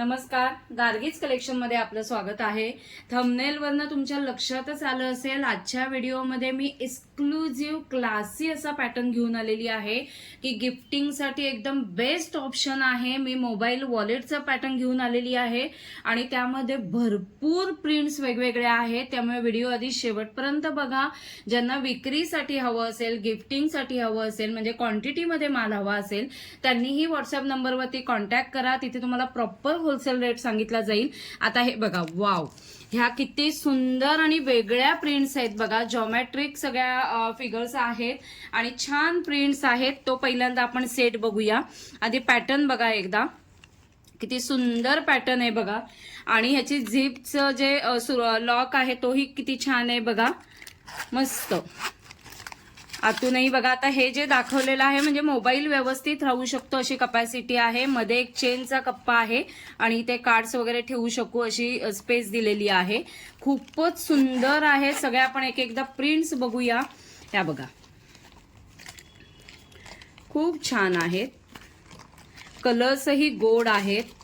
नमस्कार, गार्गीज कलेक्शन मध्ये आपलं स्वागत आहे। थंबनेल वरनं तुमच्या लक्षातच आलं असेल, आजच्या व्हिडिओमध्ये मी एक्सक्लुझिव्ह क्लासी असा पॅटर्न घेऊन आलेली आहे की गिफ्टिंग साठी एकदम बेस्ट ऑप्शन आहे। मी मोबाईल वॉलेटचा पॅटर्न घेऊन आलेली आहे आणि त्यामध्ये भरपूर प्रिंट्स वेगवेगळे आहेत, त्यामुळे व्हिडिओ आधी शेवटपर्यंत बघा। ज्यांना विक्रीसाठी हवं असेल, गिफ्टिंगसाठी हवं असेल, म्हणजे क्वांटिटीमध्ये माल हवा असेल, त्यांनीही व्हॉट्सअप नंबरवरती कॉन्टॅक्ट करा, तिथे तुम्हाला प्रॉपर होलसेल रेट सांगितला जाईल। आता हे बघा, वाव, ह्या किती सुंदर आणि वेगळ्या प्रिंट्स आहेत बघा। जॉमेट्रिक सगळ्या फिगर्स आहेत आणि छान प्रिंट्स आहेत। तो पहिल्यांदा आपण सेट बघूया। आधी पॅटर्न बघा एकदा, किती सुंदर पॅटर्न आहे बघा। आणि ह्याची झिपचं जे लॉक आहे तोही किती छान आहे बघा, मस्त। आतूनही बघा, आता हे जे दाखवलेलं आहे म्हणजे मोबाईल व्यवस्थित राहू शकतो अशी कपॅसिटी आहे। मध्ये एक चेनचा कप्पा आहे आणि ते कार्ड्स वगैरे ठेवू शकू अशी स्पेस दिलेली आहे। खूपच सुंदर आहे। सगळ्या आपण एक एकदा प्रिंट्स बघूया। या बघा, खूप छान आहेत, कलर्सही गोड आहेत,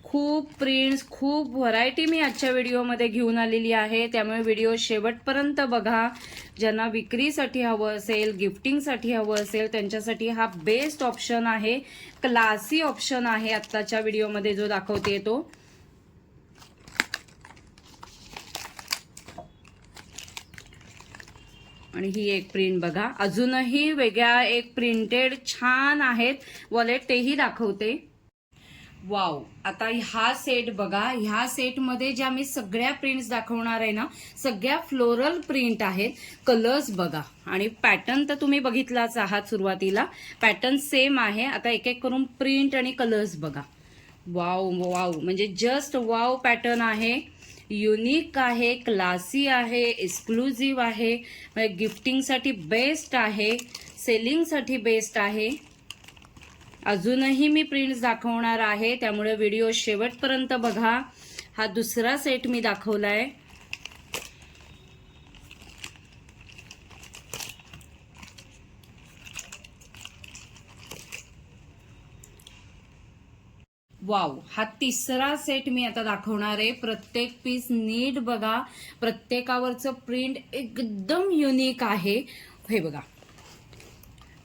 खूप प्रिंट्स, खूप व्हरायटी मी आजच्या व्हिडिओमध्ये घेऊन आलेली आहे, त्यामुळे व्हिडिओ शेवटपर्यंत बघा। ज्यांना विक्रीसाठी हवं असेल, गिफ्टिंगसाठी हवं असेल, त्यांच्यासाठी हा बेस्ट ऑप्शन आहे, क्लासी ऑप्शन आहे आत्ताच्या व्हिडिओमध्ये जो दाखवते तो। आणि ही एक प्रिंट बघा, अजूनही वेगळ्या एक प्रिंटेड छान आहेत वॉलेट, तेही दाखवते। वाव, आता हा सेट बघा। ह्या सेटमध्ये ज्या मी सगळ्या प्रिंट्स दाखवणार आहे ना, सगळ्या फ्लोरल प्रिंट आहेत। कलर्स बघा आणि पॅटर्न तर तुम्ही बघितलाच आहात, सुरुवातीला पॅटर्न सेम आहे। आता एक एक करून प्रिंट आणि कलर्स बघा। वाव वाव, म्हणजे जस्ट वाव पॅटर्न आहे, युनिक आहे, क्लासी आहे, एक्सक्लुझिव्ह आहे, म्हणजे गिफ्टिंगसाठी बेस्ट आहे, सेलिंगसाठी बेस्ट आहे। अजूनही मी प्रिंट्स दाखवणार आहे, त्यामुळे व्हिडिओ शेवटपर्यंत बघा। हा दुसरा सेट मी दाखवलाय। वाव, हा तिसरा सेट मी आता दाखवणार आहे। प्रत्येक पीस नीट बघा, प्रत्येकावरचं प्रिंट एकदम युनिक आहे। हे बघा,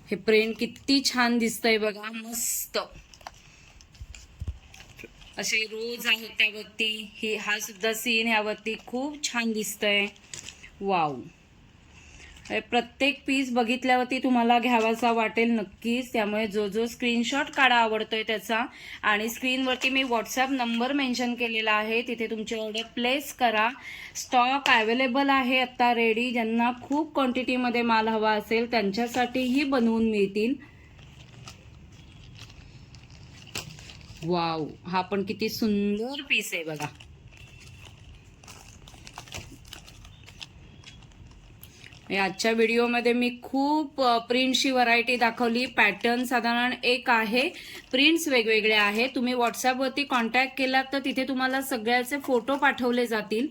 हे प्रिंट किती छान दिसतंय बघा, मस्त असे रोज आहेत त्यावरती। हा सुद्धा सीन ह्यावरती खूप छान दिसतंय। वाव, प्रत्येक पीस बघितल्यावरती तुम्हाला घ्यावासा वाटेल नक्कीच, त्यामुळे जो जो स्क्रीनशॉट काढा आवडतोय त्याचा, आणि स्क्रीनवरती मी व्हॉट्सअप नंबर मेन्शन केलेला आहे, तिथे तुमची ऑर्डर प्लेस करा। स्टॉक अवेलेबल आहे आता रेडी। ज्यांना खूप क्वांटिटीमध्ये माल हवा असेल त्यांच्यासाठीही बनवून मिळतील। वाव, हा पण किती सुंदर पीस आहे बघा। आजच्या व्हिडिओमध्ये मी खूप प्रिंटची व्हरायटी दाखवली। पॅटर्न साधारण एक आहे, प्रिंट्स वेगवेगळे आहेत। तुम्ही व्हॉट्सअपवरती कॉन्टॅक्ट केलात तर तिथे तुम्हाला सगळ्याचे फोटो पाठवले जातील।